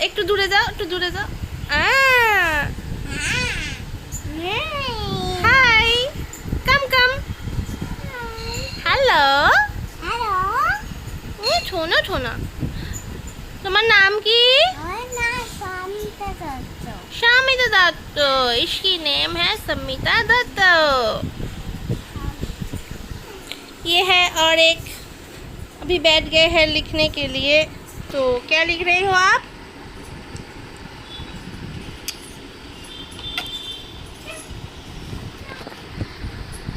একটু দূরে যাও, একটু দূরে যাও। হাই, কাম কাম। হ্যালো। শোনো শোনো, তোমার নাম কি? शामिता दत्त। इसकी नेम है समिता दत्त। ये है और एक अभी बैठ गए हैं लिखने के लिए। तो क्या लिख रही हो आप?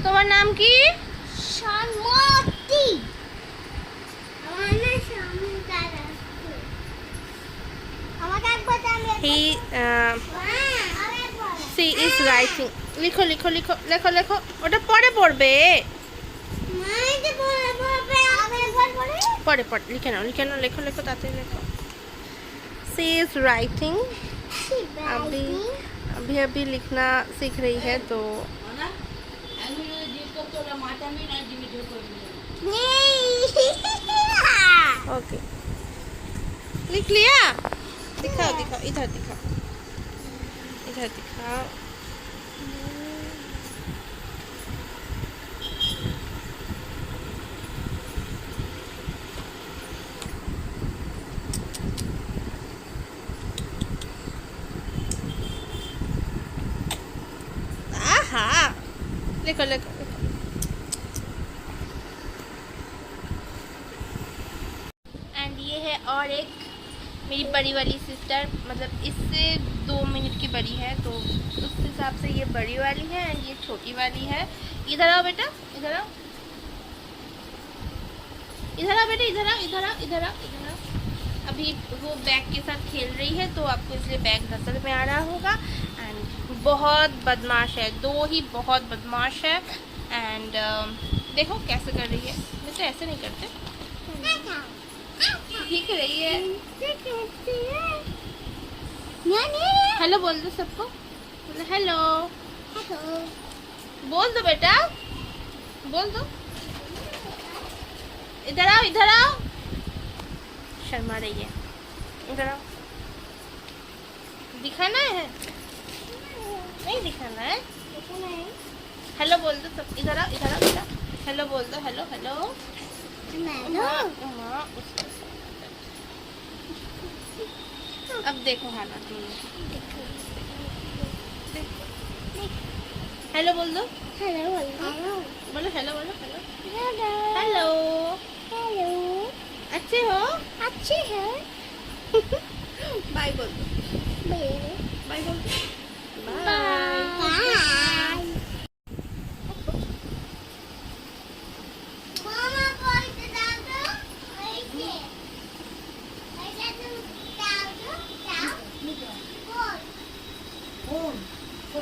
তোমার নাম কি? শান্তি। He she is writing. লিখো লিখো লিখো লেখো লেখো, ওটা পরে পড়বে। পরে পরে লিখে নাও, লিখে নাও, লেখো লেখো, তাড়াতাড়ি লেখো। she is writing. अभी अभी अभी लिखना सीख रही है तो ओके। लिख लिया? दिखाओ दिखाओ, इधर दिखाओ, इधर दिखाओ। आहा, लिखो लिखो लिखो। एंड ये है और एक मेरी बड़ी वाली सिस्टर, मतलब इससे 2 मिनट की बड़ी है, तो उस हिसाब से ये बड़ी वाली है एंड ये छोटी वाली है। इधर आओ बेटा, इधर आओ, इधर आओ बेटा, इधर आओ, इधर आओ, इधर आओ, इधर आओ। अभी वो बैग के साथ खेल रही है तो आपको इसलिए बैग नजर में आ रहा होगा। एंड बहुत बदमाश है, 2 ही बहुत बदमाश है। एंड देखो कैसे कर रही है, वैसे ऐसे नहीं करते, दिख रही है। हेलो बोल दो सबको, बोलो हेलो। बोल दो बेटा, बोल दो। इधर आओ, इधर आओ, शर्मा रही है, इधर आओ। दिखाना है? नहीं दिखाना है? हेलो बोल दो सब, इधर आओ, इधर आओ बेटा, हेलो बोल दो, हेलो हेलो। अब देखो हालत, हेलो बोल दो, हेलो बोल दो, बोलो हेलो, बोलो हेलो, हेलो हेलो। अच्छे हो? अच्छे हैं। बाय बोल दो, बाय बाय बोल दो, बाय।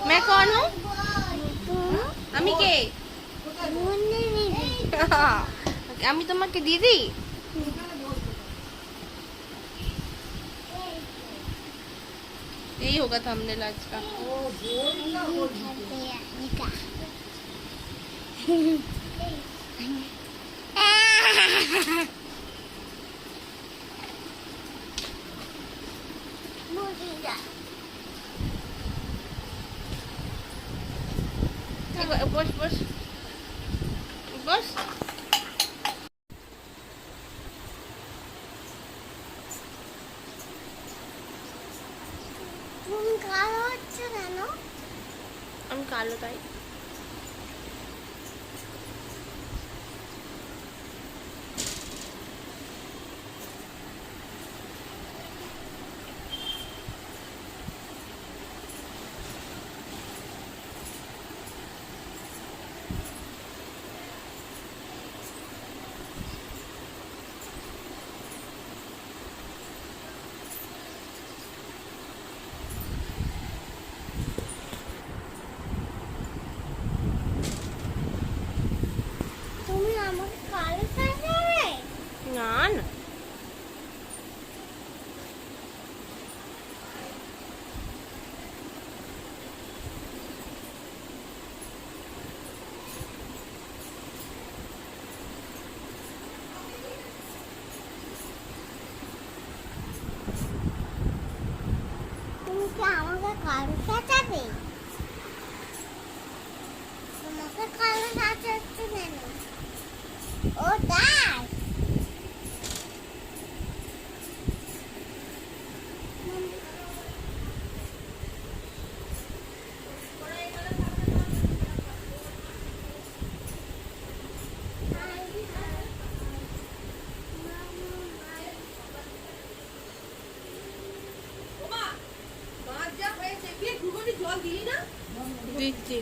मैं कौन हूँ? আমি কে? আমি তোমাকে দিদি? यही होगा थंबनेल आज का। बस बस बस। আমি কালো তাই। আমাকে কালো সাজাবে তোমাকে কালো সাজাচ্ছে কেন ও তাই দিচ্ছি।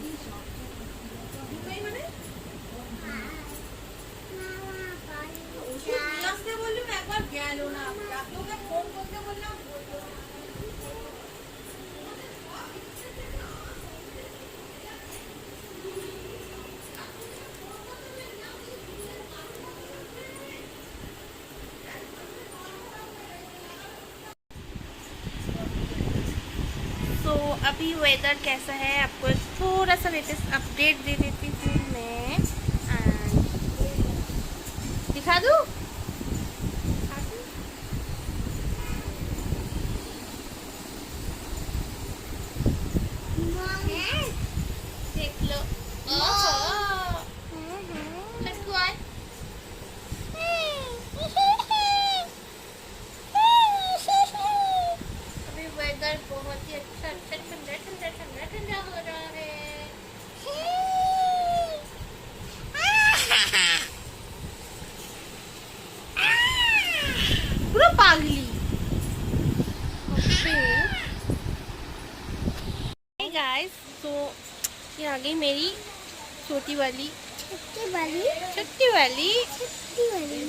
तो अभी वेदर कैसा है आपको एक थोड़ा सा लेटेस्ट अपडेट दे देती हूँ मैं। दिखा दूँ? देख लो। अभी वेदर बहुत ही अच्छा अच्छा ठंडा ठंडा ठंडा ठंडा हो रहा है। पूरा पागली। Hey guys, तो ये आ गई मेरी छोटी वाली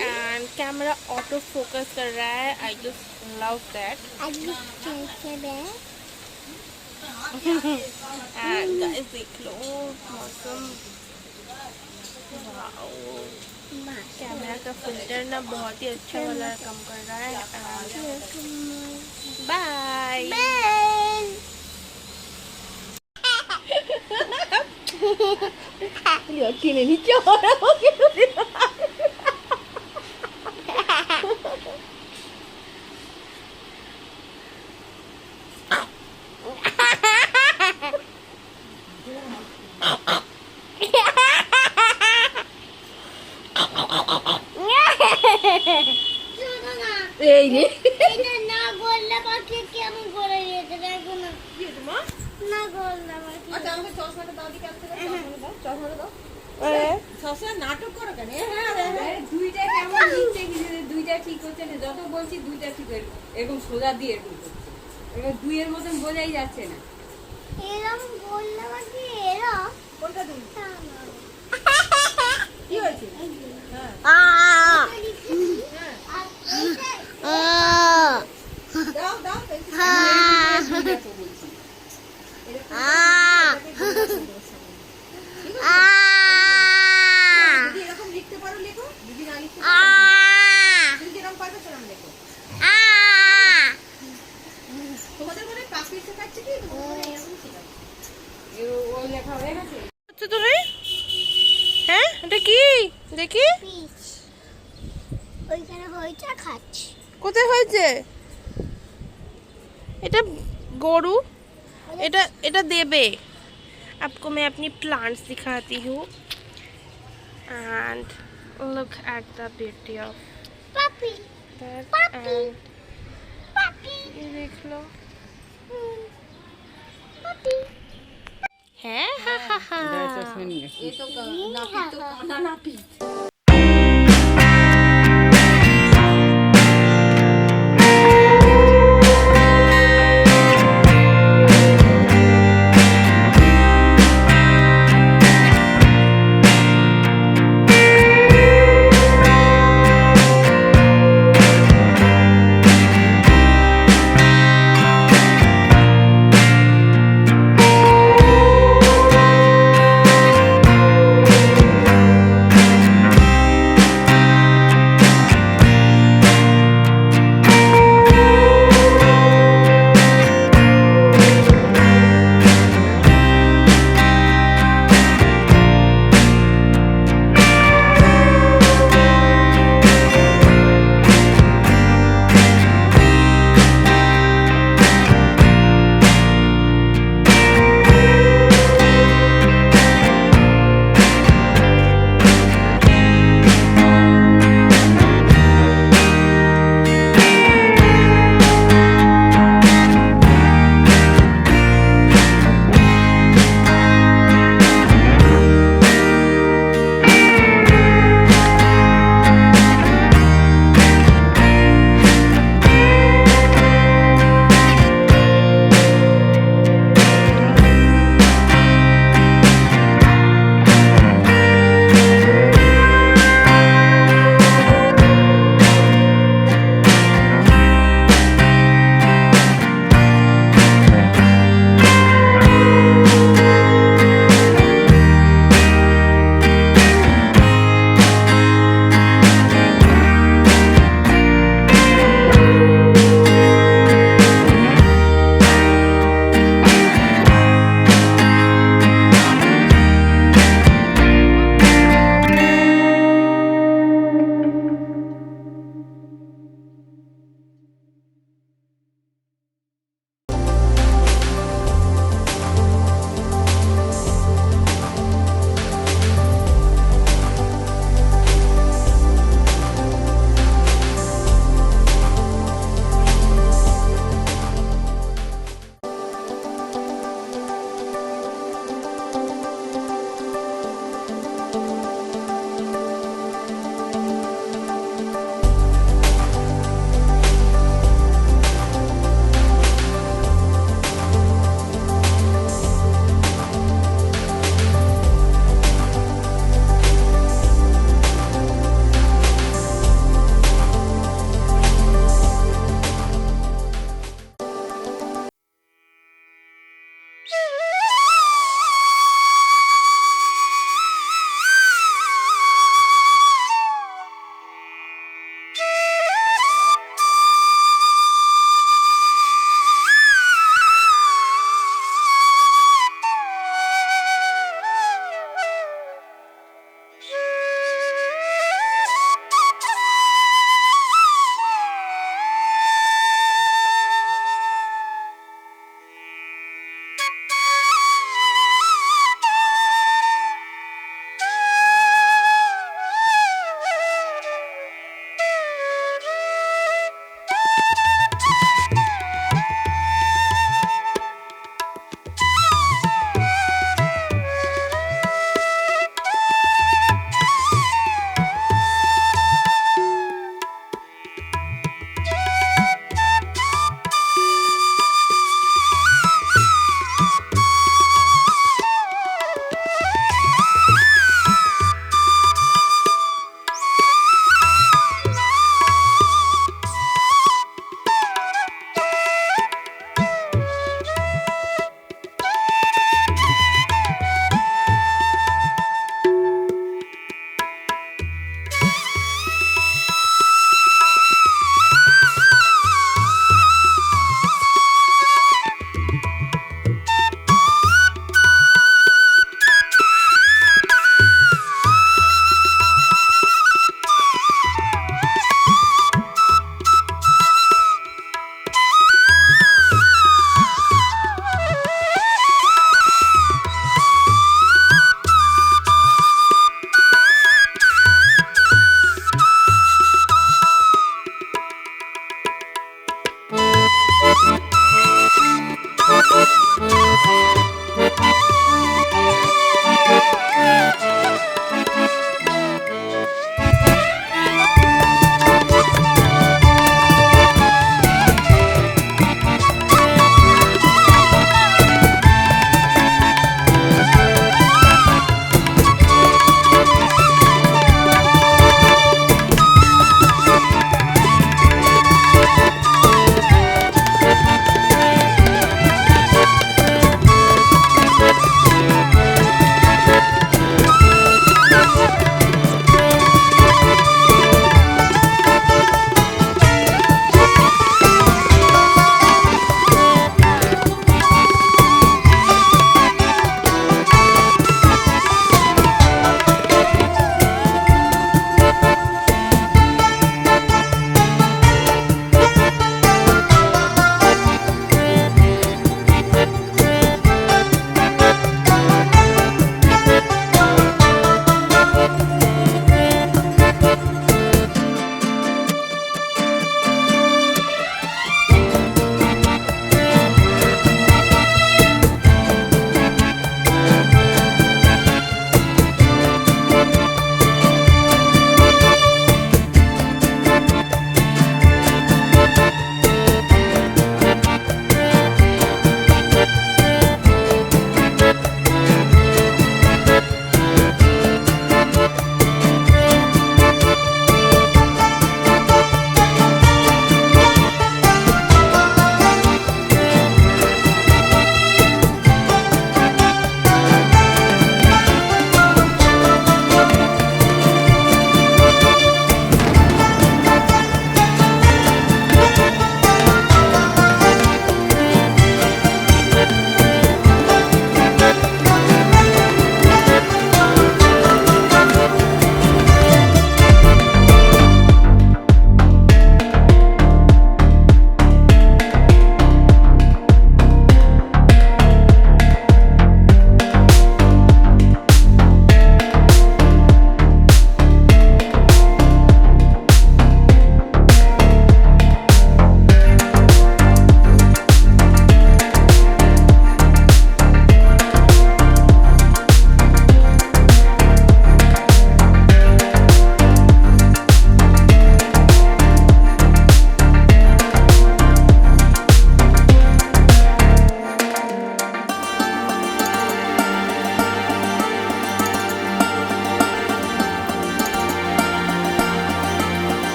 एंड कैमरा ऑटो फोकस कर रहा है। I just love that. And guys देख लो मौसम, कैमरा का फिल्टर ना बहुत ही अच्छा वाला काम कर रहा है। बाय किने नीचे हो रहा हो এই রে এটা না গোল্লা পাখি কেমন করে যেতে দেখো না কি তোমার না গোল্লা পাখি আচ্ছা আমাকে চশমাটা দাও দিকে আসতে চশমাটা দাও। সবসময় নাটক করো কেন? দুইটা কেমন নিচে গিয়ে দুইটা ঠিক হচ্ছে না, যত বলছি দুইটা ঠিক হয়ে এরকম সোজা দিয়ে এরকম করছে, এবার দুইয়ের মতন বোঝাই যাচ্ছে না। এরকম গোল্লা পাখি এরা কোনটা তুমি কি হয়েছে? দাও দাও দেখো বলছি যদি এরকম লিখতে পারো লেখো, যদি না লিখতে পারো তুমি যেরকম পারবে সেরকম লেখো। তোমাদের মনে পাখি শেখাচ্ছে কি? এরকম শেখাচ্ছে। ও লেখা হয়ে গেছে। আচ্ছা তুমি হ্যাঁ এটা কি দেখি ওইখানে হয়েছে খাচ্ছি কোথায় হয়েছে? এটা গরু, এটা देवे। आपको मैं अपनी प्लांट्स दिखाती हूँ and look at the beauty of পাপি दैट Puppy. एंड পাপি ये देख लो পাপি है हा हा हा। ये तो नापी तो काना नापी।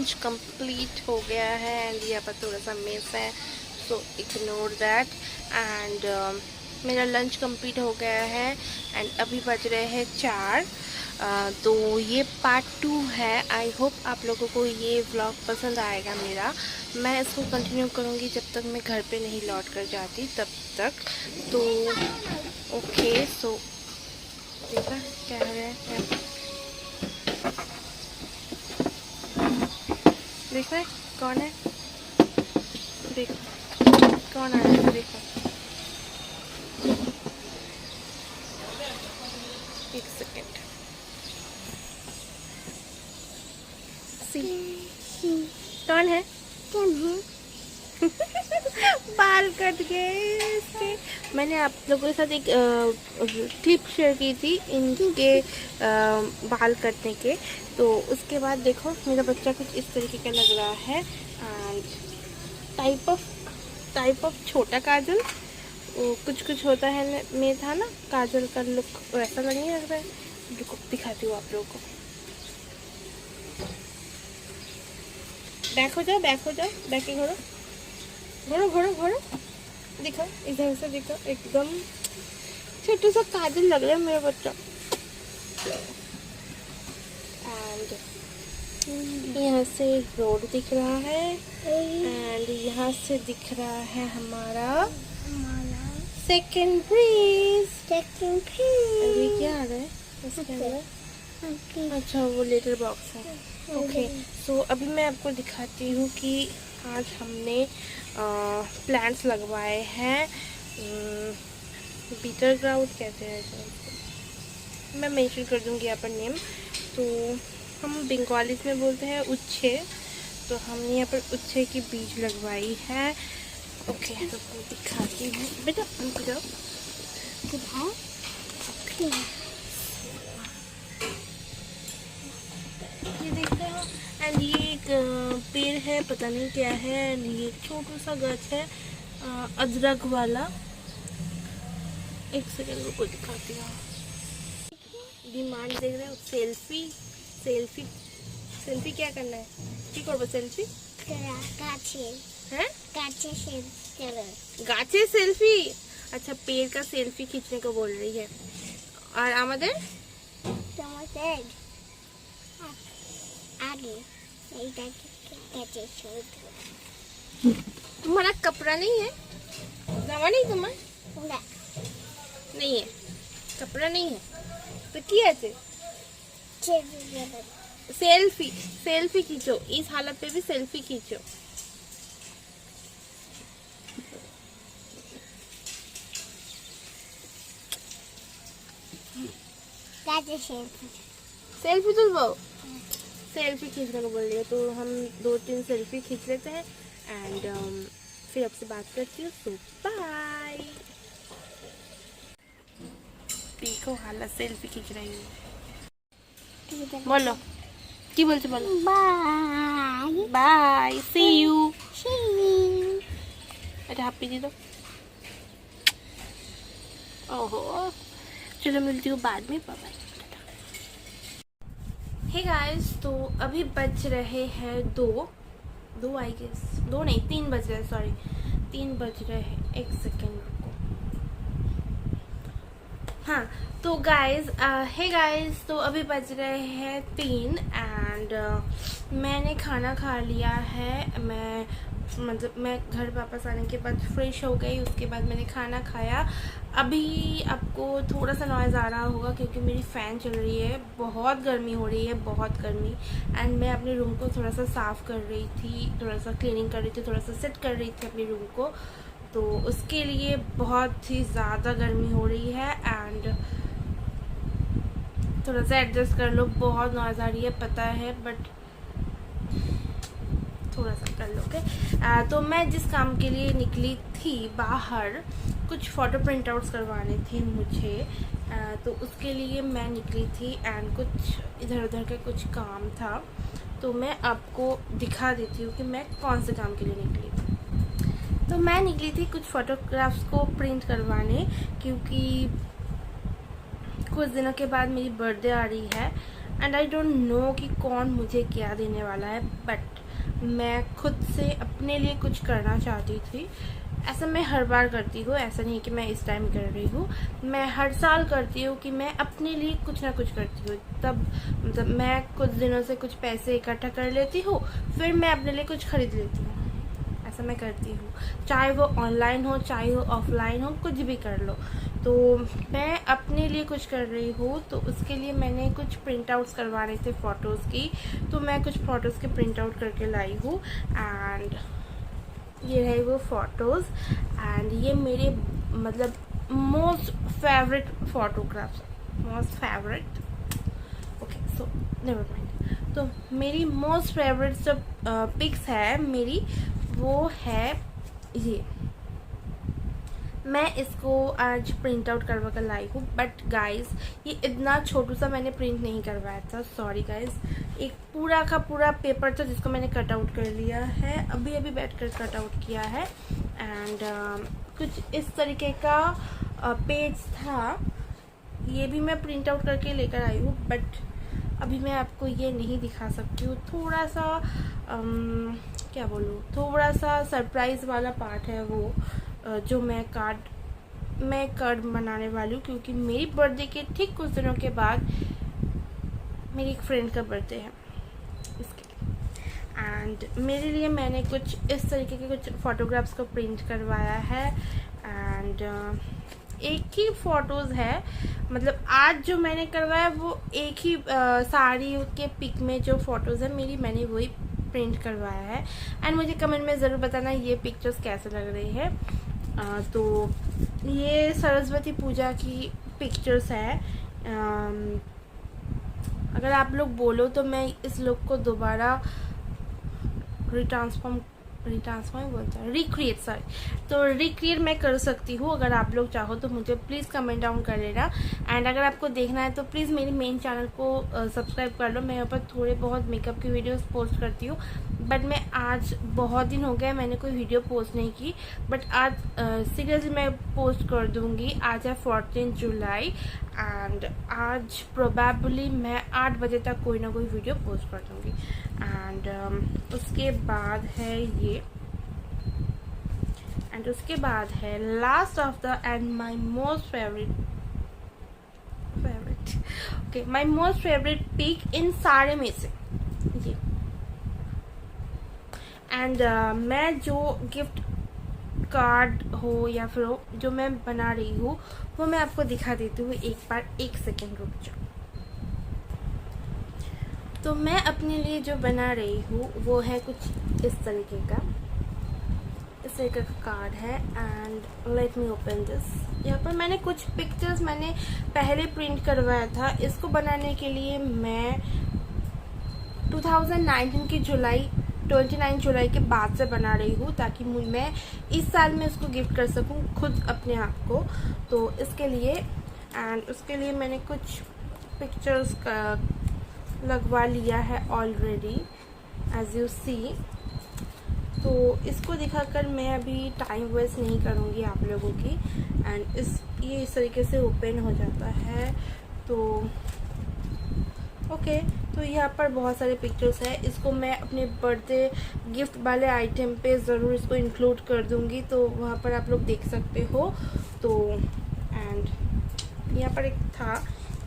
लंच कंप्लीट हो गया है एंड यहाँ पर थोड़ा सा मेस है, सो इग्नोर दैट। एंड मेरा लंच कंप्लीट हो गया है एंड अभी बज रहे हैं 4। तो ये पार्ट 2 है। आई होप आप लोगों को ये व्लॉग पसंद आएगा मेरा। मैं इसको कंटिन्यू करूँगी जब तक मैं घर पे नहीं लौट कर जाती तब तक। तो ओके, सो देखा क्या है यहाँ पे, देख रहे कौन है, देखो कौन आया है, देखो एक सेकेंड। कौन है? बाल कट गए इसके। मैंने आप लोगों के साथ एक क्लिप शेयर की थी इनके बाल कटने के, तो उसके बाद देखो मेरा बच्चा कुछ इस तरीके का लग रहा है। एंड टाइप ऑफ छोटा काजल, वो कुछ होता है में था ना काजल का लुक, वैसा नहीं लग रहा है। रुको दिखाती हूँ आप लोगों को। बैक हो जाओ, बैक के घोड़ो, दिखो इधर से, दिखो एकदम छोटा सा काजल लग रहा है मेरा बच्चा। एंड यहाँ से रोड दिख रहा है एंड यहाँ से दिख रहा है हमारा सेकंड ब्रिज। अभी क्या आ रहा है इसके अंदर? अच्छा वो लेटर बॉक्स है। ओके, सो अभी मैं आपको दिखाती हूँ कि आज हमने प्लांट्स लगवाए हैं। बीटर ग्राउंड कहते हैं इसको, मैं मेंशन कर दूँगी यहाँ पर नेम। तो हम बंगाली में बोलते हैं उच्छे, तो हमने यहाँ पर उच्छे की बीज लगवाई है। ओके, तो मैं दिखाती हूँ बेटा, उनको जाओ दिखाओ। ये देखते हो एंड ये एक पेड़ है, पता नहीं क्या है। एंड ये छोटा सा गछ है अदरक वाला। एक सेकंड को दिखाती हूँ। डिमांड देख रहे हो, सेल्फी क्या करना है? ठीक है, सेल्फी है, गाचे सेल्फी। अच्छा, पेड़ का सेल्फी खींचने को बोल रही है। और आगे तुम्हारा कपड़ा नहीं है, जामा नहीं तुम्हारा नहीं है, कपड़ा नहीं है तो क्या है? सेल्फी खींचो, इस हालत पे भी सेल्फी खींचो। सेल्फी तुलवाओ, सेल्फी खींचने को बोल रही है। तो हम 2-3 सेल्फी खींच लेते हैं एंड फिर आपसे बात करती हूँ। सो बाय। देखो हालत, सेल्फी खींच रही हूँ। बोलो की बोलते, बोलो बाय, सी यू। अच्छा हैप्पी दी दो। ओहो, चलो मिलती हूँ बाद में, बाय। हे गाइस, तो अभी बज रहे हैं 2 आई गेस, 2 नहीं 3 बज रहे हैं, सॉरी 3 बज रहे हैं। एक सेकेंड रुको। हाँ तो गाइस, हे गाइस, तो अभी बज रहे हैं 3 एंड मैंने खाना खा लिया है। मैं घर वापस आने के बाद फ्रेश हो गई, उसके बाद मैंने खाना खाया। अभी आपको थोड़ा सा नॉइज़ आ रहा होगा क्योंकि मेरी फ़ैन चल रही है, बहुत गर्मी हो रही है, बहुत गर्मी। एंड मैं अपने रूम को थोड़ा सा साफ़ कर रही थी, थोड़ा सा क्लीनिंग कर रही थी, थोड़ा सा सेट कर रही थी अपने रूम को। तो उसके लिए बहुत ही ज़्यादा गर्मी हो रही है एंड थोड़ा सा एडजस्ट कर लो। बहुत नॉइज़ आ रही है पता है, बट थोड़ा सा कर लो। ओके, तो मैं जिस काम के लिए निकली थी बाहर, कुछ फ़ोटो प्रिंट आउट्स करवाने थे मुझे, तो उसके लिए मैं निकली थी एंड कुछ इधर उधर का कुछ काम था। तो मैं आपको दिखा देती हूँ कि मैं कौन से काम के लिए निकली थी। तो मैं निकली थी कुछ फ़ोटोग्राफ्स को प्रिंट करवाने, क्योंकि कुछ दिनों के बाद मेरी बर्थडे आ रही है एंड आई डोंट नो कि कौन मुझे क्या देने वाला है, बट मैं खुद से अपने लिए कुछ करना चाहती थी। ऐसा मैं हर बार करती हूँ, ऐसा नहीं कि मैं इस टाइम कर रही हूँ, मैं हर साल करती हूँ कि मैं अपने लिए कुछ ना कुछ करती हूँ। तब मतलब मैं कुछ दिनों से कुछ पैसे इकट्ठा कर लेती हूँ, फिर मैं अपने लिए कुछ खरीद लेती हूँ। ऐसा मैं करती हूँ, चाहे वो ऑनलाइन हो चाहे वो ऑफलाइन हो, कुछ भी कर लो। तो मैं अपने लिए कुछ कर रही हूँ, तो उसके लिए मैंने कुछ प्रिंट आउट्स करवाने थे फ़ोटोज़ की, तो मैं कुछ फ़ोटोज़ के प्रिंट आउट करके लाई हूँ। एंड ये है वो फ़ोटोज़, एंड ये मेरे मतलब most favourite photographs, most favourite, okay so never mind. तो मेरी मोस्ट फेवरेट जो पिक्स है मेरी, वो है ये। मैं इसको आज प्रिंट आउट करवा कर लाई हूँ, बट गाइस ये इतना छोटू सा मैंने प्रिंट नहीं करवाया था, सॉरी गाइस। एक पूरा का पूरा पेपर था जिसको मैंने कट आउट कर लिया है, अभी अभी बैठ कर कट आउट किया है। एंड कुछ इस तरीके का पेज था, ये भी मैं प्रिंट आउट करके लेकर आई हूँ, बट अभी मैं आपको ये नहीं दिखा सकती हूँ। थोड़ा सा क्या बोलूँ, थोड़ा सा सरप्राइज़ वाला पार्ट है वो, जो मैं कार्ड बनाने वाली हूँ, क्योंकि मेरी बर्थडे के ठीक कुछ दिनों के बाद मेरी एक फ्रेंड का बर्थडे है, इसके लिए। एंड मेरे लिए मैंने कुछ इस तरीके के कुछ फ़ोटोग्राफ्स को प्रिंट करवाया है। एंड एक ही फ़ोटोज़ है, मतलब आज जो मैंने करवाया वो एक ही साड़ी के पिक में जो फ़ोटोज़ है मेरी, मैंने वही प्रिंट करवाया है। एंड मुझे कमेंट में ज़रूर बताना ये पिक्चर्स कैसे लग रही है। तो ये सरस्वती पूजा की पिक्चर्स है। अगर आप लोग बोलो तो मैं इस लुक को दोबारा रिक्रिएट मैं कर सकती हूँ। अगर आप लोग चाहो तो मुझे प्लीज़ कमेंट डाउन कर लेना। एंड अगर आपको देखना है तो प्लीज़ मेरी मेन चैनल को सब्सक्राइब कर लो। मैं यहाँ पर थोड़े बहुत मेकअप की वीडियोस पोस्ट करती हूँ, बट मैं आज बहुत दिन हो गए मैंने कोई वीडियो पोस्ट नहीं की, बट आज सीरियसली मैं पोस्ट कर दूँगी। आज है 14 जुलाई एंड आज प्रोबेबली मैं 8 बजे तक कोई ना कोई वीडियो पोस्ट कर दूँगी। एंड उसके बाद है ये, एंड उसके बाद है last of the end my most favourite okay, my most favourite pick इन सारे में से ये। एंड मैं जो गिफ्ट कार्ड हो या फिर हो जो मैं बना रही हूँ वो मैं आपको दिखा देती हूँ। एक बार 1 सेकेंड रुक जाओ। तो मैं अपने लिए जो बना रही हूँ वो है कुछ इस तरीके का कार्ड है। And let me open this. यहाँ पर मैंने कुछ पिक्चर्स मैंने पहले प्रिंट करवाया था। इसको बनाने के लिए मैं 2019 की 29 जुलाई के बाद से बना रही हूँ, ताकि मैं इस साल में इसको गिफ्ट कर सकूँ खुद अपने आप को। तो इसके लिए एंड उसके लिए मैंने कुछ पिक्चर्स का लगवा लिया है ऑलरेडी, एज यू सी। तो इसको दिखाकर मैं अभी टाइम वेस्ट नहीं करूँगी आप लोगों की। एंड ये इस तरीके से ओपन हो जाता है। तो ओके, तो यहाँ पर बहुत सारे पिक्चर्स है। इसको मैं अपने बर्थडे गिफ्ट वाले आइटम पे ज़रूर इसको इंक्लूड कर दूँगी, तो वहाँ पर आप लोग देख सकते हो। तो एंड यहाँ पर एक था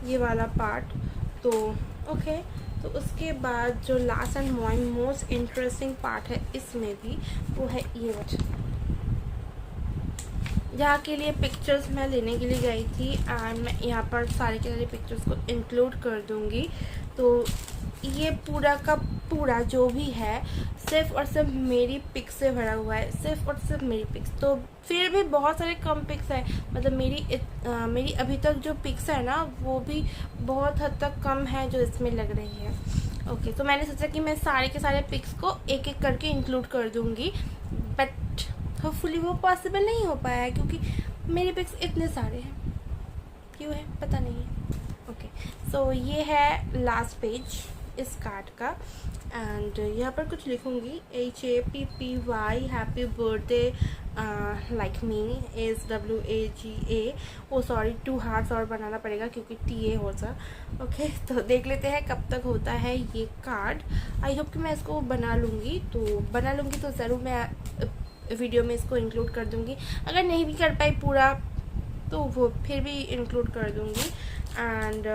ये वाला पार्ट। तो ओके, तो उसके बाद जो last and most interesting part है इसमें भी, वो है ये वाला, जहाँ के लिए पिक्चर्स मैं लेने के लिए गई थी। एंड मैं यहाँ पर सारे के सारे पिक्चर्स को इंक्लूड कर दूँगी। तो ये पूरा का पूरा जो भी है सिर्फ और सिर्फ मेरी पिक्स से भरा हुआ है, सिर्फ और सिर्फ मेरी पिक्स। तो फिर भी बहुत सारे कम पिक्स हैं, मतलब मेरी अभी तक जो पिक्स है ना वो भी बहुत हद तक कम है जो इसमें लग रही है। ओके, तो मैंने सोचा कि मैं सारे के सारे पिक्स को एक एक करके इंक्लूड कर दूँगी, बट होपफुली वो पॉसिबल नहीं हो पाया है क्योंकि मेरे पिक्स इतने सारे हैं। क्यों है पता नहीं है। ओके, सो ये है लास्ट पेज। इस कार्ड का। एंड यहाँ पर कुछ लिखूँगी HAPPY happy birthday like me SWAGA। ओ सॉरी 2 हार्ट्स और बनाना पड़ेगा क्योंकि TA होता। ओके तो देख लेते हैं कब तक होता है ये कार्ड। आई होप कि मैं इसको बना लूँगी, तो ज़रूर मैं वीडियो में इसको इंक्लूड कर दूँगी। अगर नहीं भी कर पाई पूरा तो वो फिर भी इंक्लूड कर दूँगी। एंड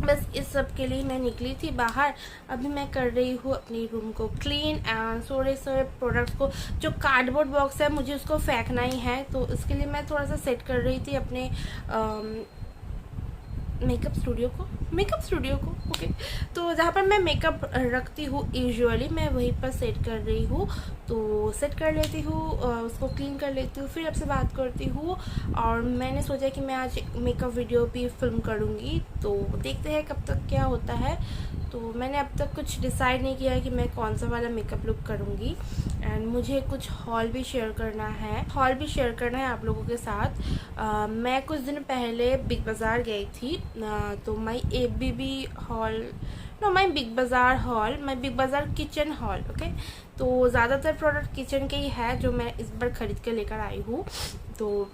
बस इस सब के लिए मैं निकली थी बाहर। अभी मैं कर रही हूँ अपनी रूम को क्लीन एंड सारे प्रोडक्ट्स को, जो कार्डबोर्ड बॉक्स है मुझे उसको फेंकना ही है, तो इसके लिए मैं थोड़ा सा सेट कर रही थी अपने मेकअप स्टूडियो को। ओके तो जहाँ पर मैं मेकअप रखती हूँ यूजुअली मैं वहीं पर सेट कर रही हूँ। तो सेट कर लेती हूँ, उसको क्लीन कर लेती हूँ, फिर आपसे बात करती हूँ। और मैंने सोचा कि मैं आज मेकअप वीडियो भी फिल्म करूँगी, तो देखते हैं कब तक क्या होता है। तो मैंने अब तक कुछ डिसाइड नहीं किया है कि मैं कौन सा वाला मेकअप लुक करूँगी। एंड मुझे कुछ हॉल भी शेयर करना है आप लोगों के साथ। मैं कुछ दिन पहले बिग बाज़ार गई थी, तो माई बिग बाज़ार किचन हॉल। ओके तो ज़्यादातर प्रोडक्ट किचन के ही है जो मैं इस बार ख़रीद के लेकर आई हूँ। तो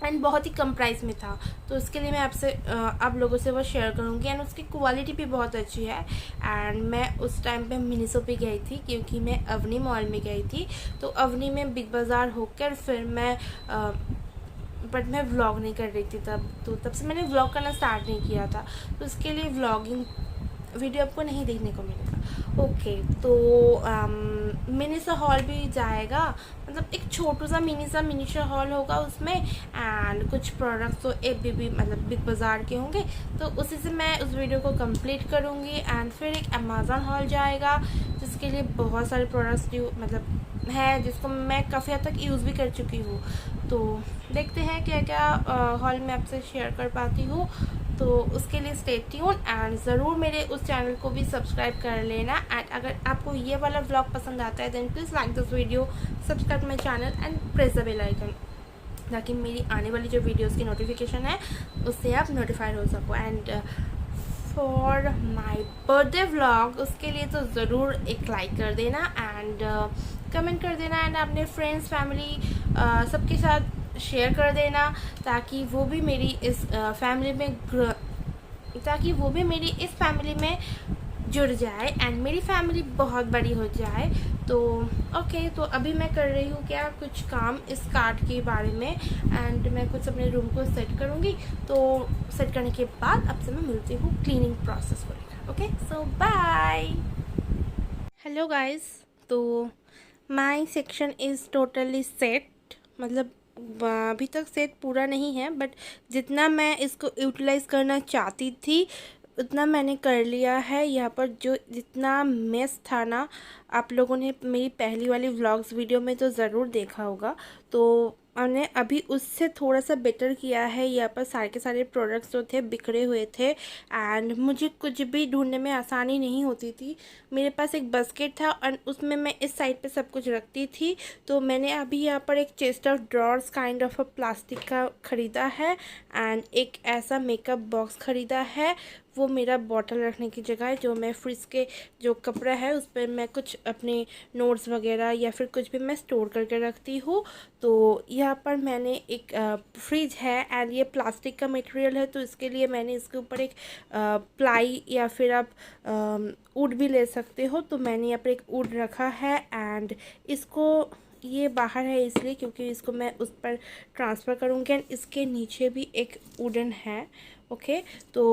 एंड बहुत ही कम प्राइस में था, तो इसके लिए मैं आपसे आप लोगों से वो शेयर करूँगी। एंड उसकी क्वालिटी भी बहुत अच्छी है। एंड मैं उस टाइम पे मिनिसो पे गई थी क्योंकि मैं अवनी मॉल में गई थी। तो अवनी में बिग बाज़ार होकर फिर मैं बट मैं व्लॉग नहीं कर रही थी तब से मैंने व्लॉग करना स्टार्ट नहीं किया था, तो इसके लिए व्लॉगिंग वीडियो आपको नहीं देखने को मिलेगा। ओके तो मिनी हॉल भी जाएगा, मतलब एक छोटू सा मिनीचर हॉल होगा उसमें। एंड कुछ प्रोडक्ट्स तो ABB मतलब बिग बाज़ार के होंगे, तो उसी से मैं उस वीडियो को कंप्लीट करूँगी। एंड फिर एक अमेज़न हॉल जाएगा जिसके लिए बहुत सारे प्रोडक्ट्स मतलब है जिसको मैं काफ़ी हद तक यूज़ भी कर चुकी हूँ। तो देखते हैं क्या क्या हॉल में आपसे शेयर कर पाती हूँ। तो उसके लिए स्टे ट्यून एंड ज़रूर मेरे उस चैनल को भी सब्सक्राइब कर लेना। एंड अगर आपको ये वाला व्लॉग पसंद आता है then please like this video, subscribe my channel and press the bell icon, ताकि मेरी आने वाली जो वीडियोस की नोटिफिकेशन है उससे आप नोटिफाइड हो सको। And for my birthday vlog उसके लिए तो ज़रूर एक लाइक कर देना एंड कमेंट कर देना एंड अपने फ्रेंड्स फैमिली सबके साथ शेयर कर देना, ताकि वो भी मेरी इस फैमिली में जुड़ जाए एंड मेरी फैमिली बहुत बड़ी हो जाए। तो ओके तो अभी मैं कर रही हूँ कुछ काम इस कार्ड के बारे में। एंड मैं कुछ अपने रूम को सेट करूँगी, तो सेट करने के बाद आपसे मैं मिलती हूँ क्लीनिंग प्रोसेस को लेकर। Okay so bye. Hello guys, तो my section is totally set, मतलब अभी तक सेट पूरा नहीं है बट जितना मैं इसको यूटिलाइज़ करना चाहती थी उतना मैंने कर लिया है। यहाँ पर जो जितना मेस था ना, आप लोगों ने मेरी पहली वाली व्लॉग्स वीडियो में तो ज़रूर देखा होगा, तो मैंने अभी उससे थोड़ा सा बेटर किया है। यहाँ पर सारे के सारे प्रोडक्ट्स जो थे बिखरे हुए थे एंड मुझे कुछ भी ढूंढने में आसानी नहीं होती थी। मेरे पास एक बास्केट था और उसमें मैं इस साइड पे सब कुछ रखती थी, तो मैंने अभी यहाँ पर एक chest of drawers kind of plastic का ख़रीदा है एंड एक ऐसा मेकअप बॉक्स ख़रीदा है। वो मेरा बॉटल रखने की जगह है, जो मैं फ्रिज के जो कपड़ा है उस पर मैं कुछ अपने नोट्स वगैरह या फिर कुछ भी मैं स्टोर करके रखती हूँ। तो यहाँ पर मैंने एक फ्रिज है एंड ये प्लास्टिक का मटेरियल है, तो इसके लिए मैंने इसके ऊपर एक प्लाई या फिर आप वुड भी ले सकते हो, तो मैंने यहाँ पर एक वुड रखा है। एंड इसको ये बाहर है इसलिए क्योंकि इसको मैं उस पर ट्रांसफ़र करूँगी। एंड इसके नीचे भी एक वुडन है। ओके तो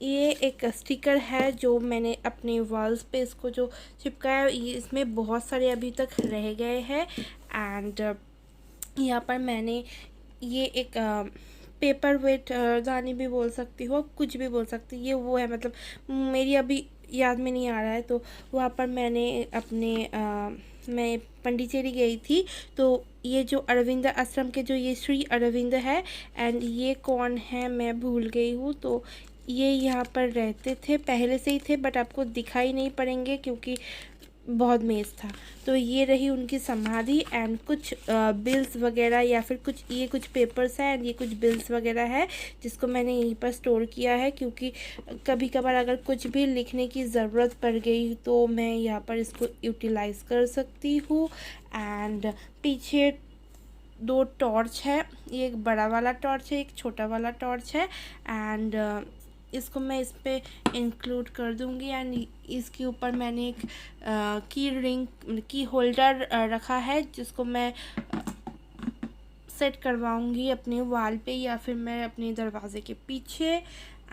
ये एक स्टिकर है जो मैंने अपने वॉल्स पे इसको जो चिपकाया है, ये इसमें बहुत सारे अभी तक रह गए हैं। एंड यहाँ पर मैंने ये एक पेपर वेट दानी भी बोल सकती हो, कुछ भी बोल सकती, ये वो है, मतलब मेरी अभी याद में नहीं आ रहा है। तो वहाँ पर मैंने अपने मैं पंडिचेरी गई थी, तो ये जो अरविंद आश्रम के जो ये श्री अरविंद है एंड ये कौन है मैं भूल गई हूँ, तो ये यहाँ पर रहते थे, पहले से ही थे बट आपको दिखाई नहीं पड़ेंगे क्योंकि बहुत मेज़ था। तो ये रही उनकी समाधि एंड कुछ बिल्स वगैरह या फिर कुछ पेपर्स हैं एंड ये कुछ बिल्स वगैरह है जिसको मैंने यहीं पर स्टोर किया है, क्योंकि कभी कभार अगर कुछ भी लिखने की ज़रूरत पड़ गई तो मैं यहाँ पर इसको यूटिलाइज़ कर सकती हूँ। एंड पीछे 2 टॉर्च है, एक बड़ा वाला टॉर्च है, एक छोटा वाला टॉर्च है एंड इसको मैं इस पे इंक्लूड कर दूंगी। एंड इसके ऊपर मैंने एक की होल्डर रखा है जिसको मैं सेट करवाऊंगी अपने वॉल पे या फिर मैं अपने दरवाजे के पीछे।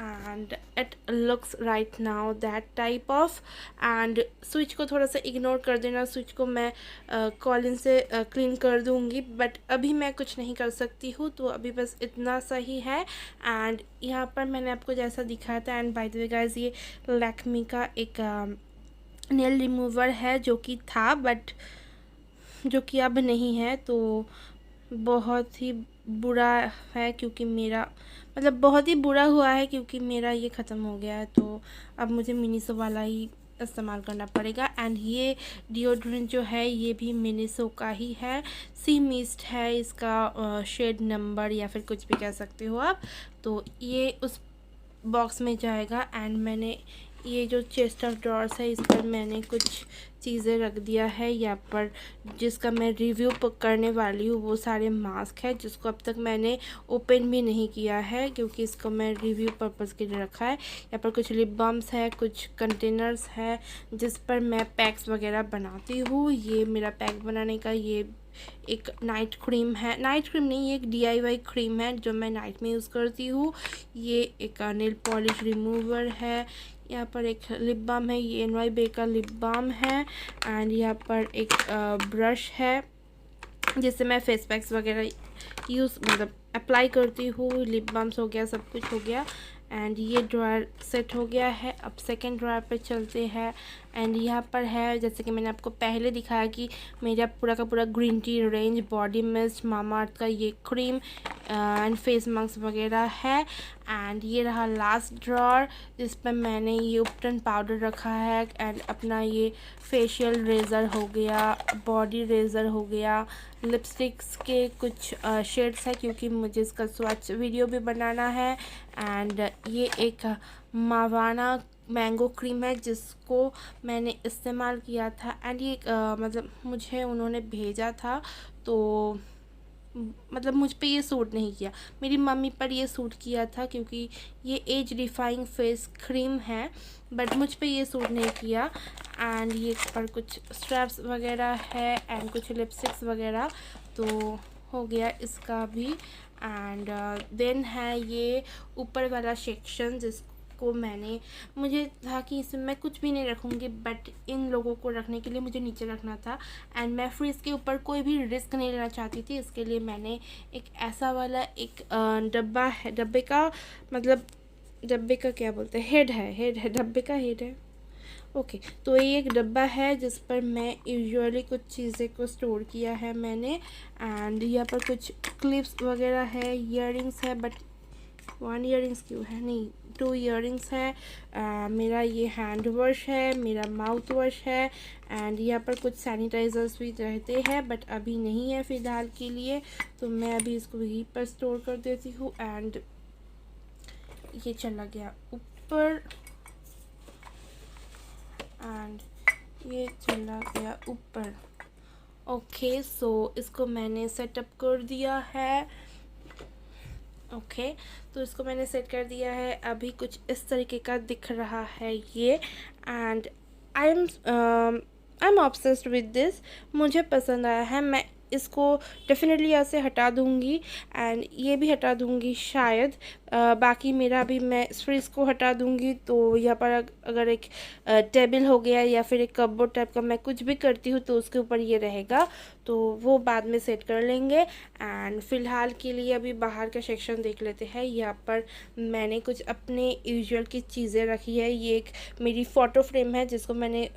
And it looks right now that type of. And switch को थोड़ा सा इग्नोर कर देना, स्विच को मैं कॉलिन से क्लीन कर दूंगी, बट अभी मैं कुछ नहीं कर सकती हूँ, तो अभी बस इतना सा ही है। एंड यहाँ पर मैंने आपको जैसा दिखाया था, and by the way guys ये लैक्मी का एक नेल रिमूवर है जो कि था बट जो कि अब नहीं है, तो बहुत ही बुरा है क्योंकि मेरा मतलब बहुत ही बुरा हुआ है क्योंकि मेरा ये ख़त्म हो गया है, तो अब मुझे मिनीसो वाला ही इस्तेमाल करना पड़ेगा। एंड ये डिओड्रेंट जो है ये भी मिनीसो का ही है, सी मिस्ट है इसका शेड नंबर या फिर कुछ भी कह सकते हो आप। तो ये उस बॉक्स में जाएगा। एंड मैंने ये जो चेस्ट ऑफ ड्रॉर्स है इस पर मैंने कुछ चीज़ें रख दिया है यहाँ पर, जिसका मैं रिव्यू करने वाली हूँ। वो सारे मास्क है जिसको अब तक मैंने ओपन भी नहीं किया है क्योंकि इसको मैं रिव्यू पर्पज़ के लिए रखा है। यहाँ पर कुछ लिप बाम्स है, कुछ कंटेनर्स है जिस पर मैं पैक्स वगैरह बनाती हूँ। ये मेरा पैक बनाने का ये एक नाइट क्रीम है, नाइट क्रीम नहीं, ये एक DIY क्रीम है जो मैं नाइट में यूज़ करती हूँ। ये एक नेल पॉलिश रिमूवर है, यहाँ पर एक लिप बाम है, ये NYB का लिप बाम है। एंड यहाँ पर एक ब्रश है जिससे मैं फेस पैक्स वगैरह मतलब अप्लाई करती हूँ। लिप बाम्स हो गया, सब कुछ हो गया। एंड ये ड्रॉयर सेट हो गया है। अब सेकंड ड्रॉयर पे चलते हैं। एंड यहाँ पर है जैसे कि मैंने आपको पहले दिखाया कि मेरा पूरा का पूरा green tea range, body mist, Mamaearth का ये क्रीम एंड फेस मास्क वगैरह है। एंड ये रहा लास्ट ड्रॉर जिस पर मैंने ये उपटन पाउडर रखा है एंड अपना ये फेशियल रेज़र हो गया, बॉडी रेज़र हो गया, लिपस्टिक्स के कुछ शेड्स है क्योंकि मुझे इसका स्वच्छ वीडियो भी बनाना है। एंड ये एक मावाना मैंगो क्रीम है जिसको मैंने इस्तेमाल किया था। एंड ये मतलब मुझे उन्होंने भेजा था, तो मतलब मुझ पे ये सूट नहीं किया, मेरी मम्मी पर ये सूट किया था क्योंकि ये एज रिफाइंग फेस क्रीम है, बट मुझ पे ये सूट नहीं किया। एंड ये पर कुछ स्ट्रैप्स वगैरह है एंड कुछ लिपस्टिक्स वगैरह, तो हो गया इसका भी। एंड देन है ये ऊपर वाला सेक्शन जिसको मुझे था कि इसमें मैं कुछ भी नहीं रखूँगी, बट इन लोगों को रखने के लिए मुझे नीचे रखना था। एंड मैं फ्रिज के ऊपर कोई भी रिस्क नहीं लेना चाहती थी, इसके लिए मैंने एक ऐसा वाला एक डब्बा है, डब्बे का क्या बोलते हैं, हेड है, डब्बे का हेड है, ओके। तो ये एक डब्बा है जिस पर मैं यूजुअली कुछ चीज़ें को स्टोर किया है मैंने। एंड यहाँ पर कुछ क्लिप्स वगैरह है, ईयरिंग्स है, बट 1 ईयरिंग्स क्यों है, नहीं 2 ईयरिंग्स है। मेरा ये हैंड वॉश है, मेरा माउथ वॉश है। एंड यहाँ पर कुछ सैनिटाइज़र्स भी रहते हैं बट अभी नहीं है फ़िलहाल के लिए, तो मैं अभी इसको यहीं पर स्टोर कर देती हूँ। एंड ये चला गया ऊपर एंड ये चला गया ऊपर, ओके। सो इसको मैंने सेटअप कर दिया है, ओके। तो इसको मैंने सेट कर दिया है, अभी कुछ इस तरीके का दिख रहा है ये। And I am obsessed with this, मुझे पसंद आया है। मैं इसको डेफिनेटली यहाँ से हटा दूँगी एंड ये भी हटा दूँगी शायद। बाकी मेरा अभी मैं फ्रिज को हटा दूँगी, तो यहाँ पर अगर एक टेबल हो गया या फिर एक कपबोर्ड टाइप का मैं कुछ भी करती हूँ तो उसके ऊपर ये रहेगा, तो वो बाद में सेट कर लेंगे। एंड फ़िलहाल के लिए अभी बाहर का सेक्शन देख लेते हैं। यहाँ पर मैंने कुछ अपने यूजुअल की चीज़ें रखी है। ये एक मेरी फ़ोटो फ्रेम है जिसको मैंने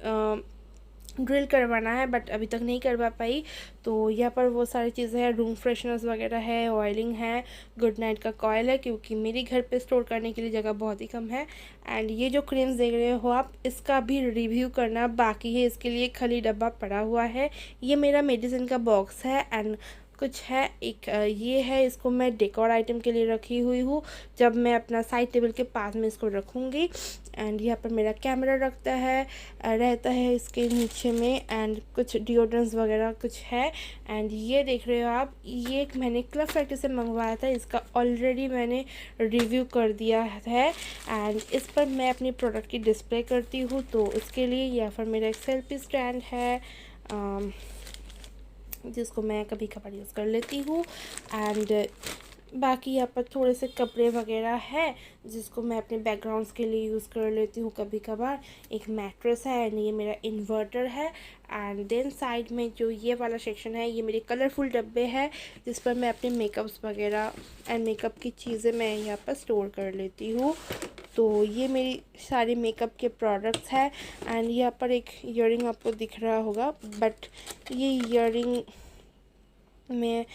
ड्रिल करवाना है, बट अभी तक नहीं करवा पाई। तो यहाँ पर वो सारी चीज़ें हैं, रूम फ्रेशनर्स वगैरह है, ऑयलिंग है, गुड नाइट का कॉयल है, क्योंकि मेरे घर पे स्टोर करने के लिए जगह बहुत ही कम है। एंड ये जो क्रीम्स देख रहे हो आप, इसका भी रिव्यू करना बाकी है, इसके लिए खाली डब्बा पड़ा हुआ है। ये मेरा मेडिसिन का बॉक्स है एंड कुछ है एक ये है, इसको मैं डेकोर आइटम के लिए रखी हुई हूँ, जब मैं अपना साइड टेबल के पास में इसको रखूँगी। एंड यहाँ पर मेरा कैमरा रहता है इसके नीचे में, एंड कुछ डिओड्रेंट्स वगैरह कुछ है। एंड ये देख रहे हो आप, ये एक मैंने क्लब फैक्ट्री से मंगवाया था, इसका ऑलरेडी मैंने रिव्यू कर दिया है। एंड इस पर मैं अपनी प्रोडक्ट की डिस्प्ले करती हूँ, तो उसके लिए यहाँ पर मेरा एक सेल्फी स्टैंड है जिसको मैं कभी कभार यूज़ कर लेती हूँ। एंड बाकी यहाँ पर थोड़े से कपड़े वगैरह है जिसको मैं अपने बैकग्राउंड्स के लिए यूज़ कर लेती हूँ कभी कभार। एक मैट्रेस है एंड ये मेरा इन्वर्टर है। एंड देन साइड में जो ये वाला सेक्शन है, ये मेरे कलरफुल डब्बे हैं जिस पर मैं अपने मेकअप्स वगैरह एंड मेकअप की चीज़ें मैं यहाँ पर स्टोर कर लेती हूँ। तो ये मेरी सारे मेकअप के प्रोडक्ट्स हैं। एंड यहाँ पर एक ईयरिंग आपको दिख रहा होगा, बट ये ईयरिंग में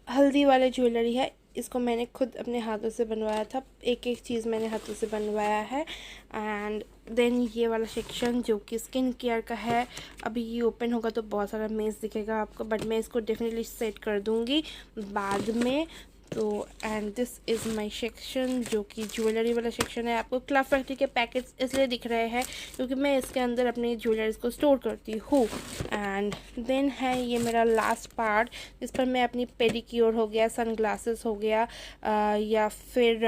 हल्दी वाले ज्वेलरी है, इसको मैंने खुद अपने हाथों से बनवाया था, एक एक चीज़ मैंने हाथों से बनवाया है। एंड देन ये वाला सेक्शन जो कि स्किन केयर का है, अभी ये ओपन होगा तो बहुत सारा मेस दिखेगा आपको, बट मैं इसको डेफिनेटली सेट कर दूँगी बाद में। तो and this is my section जो कि ज्वेलरी वाला सेक्शन है। आपको क्लब फैक्ट्री के पैकेट्स इसलिए दिख रहे हैं क्योंकि मैं इसके अंदर अपनी ज्वेलरीज को स्टोर करती हूँ। एंड देन है ये मेरा लास्ट पार्ट जिस पर मैं अपनी पेडिक्योर हो गया, सनग्लासेस हो गया या फिर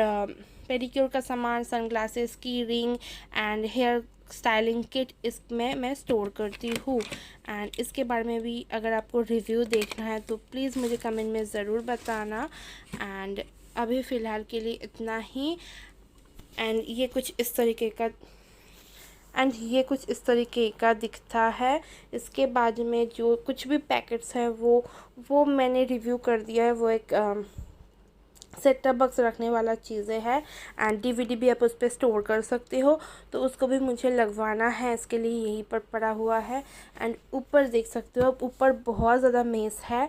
पेडिक्योर का सामान, सनग्लासेस की ring and hair styling kit इसमें मैं स्टोर करती हूँ। एंड इसके बारे में भी अगर आपको रिव्यू देखना है तो प्लीज़ मुझे कमेंट में ज़रूर बताना। एंड अभी फ़िलहाल के लिए इतना ही। एंड ये कुछ इस तरीके का दिखता है। इसके बाद में जो कुछ भी पैकेट्स हैं वो मैंने रिव्यू कर दिया है। वो एक सेटअप बॉक्स रखने वाला चीज़ें है एंड डीवीडी भी आप उस पर स्टोर कर सकते हो, तो उसको भी मुझे लगवाना है, इसके लिए यहीं पर पड़ा हुआ है। एंड ऊपर देख सकते हो, ऊपर बहुत ज़्यादा मेस है,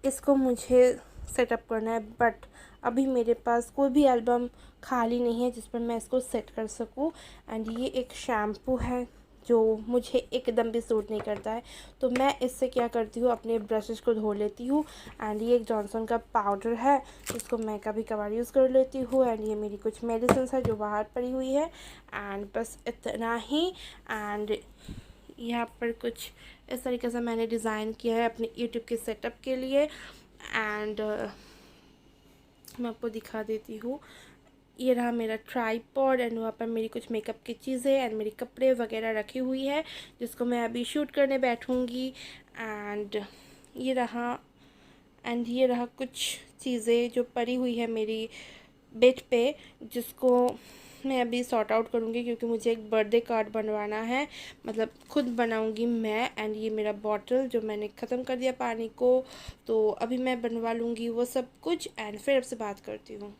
इसको मुझे सेटअप करना है, बट अभी मेरे पास कोई भी एल्बम खाली नहीं है जिस पर मैं इसको सेट कर सकूं। एंड ये एक शैम्पू है जो मुझे एकदम भी सूट नहीं करता है, तो मैं इससे क्या करती हूँ, अपने ब्रशेस को धो लेती हूँ। एंड ये एक जॉनसन का पाउडर है जिसको मैं कभी कभार यूज़ कर लेती हूँ। एंड ये मेरी कुछ मेडिसिन है जो बाहर पड़ी हुई है। एंड बस इतना ही। एंड यहाँ पर कुछ इस तरीके से मैंने डिज़ाइन किया है अपने यूट्यूब के सेटअप के लिए। एंड मैं आपको दिखा देती हूँ, ये रहा मेरा ट्राइपॉड एंड वहाँ पर मेरी कुछ मेकअप की चीज़ें एंड मेरे कपड़े वगैरह रखी हुई है जिसको मैं अभी शूट करने बैठूँगी। एंड ये रहा कुछ चीज़ें जो पड़ी हुई है मेरी बेड पे, जिसको मैं अभी सॉर्ट आउट करूँगी क्योंकि मुझे एक बर्थडे कार्ड बनवाना है, मतलब खुद बनाऊँगी मैं। एंड ये मेरा बॉटल जो मैंने ख़त्म कर दिया पानी को, तो अभी मैं बनवा लूँगी वो सब कुछ एंड फिर आपसे बात करती हूँ।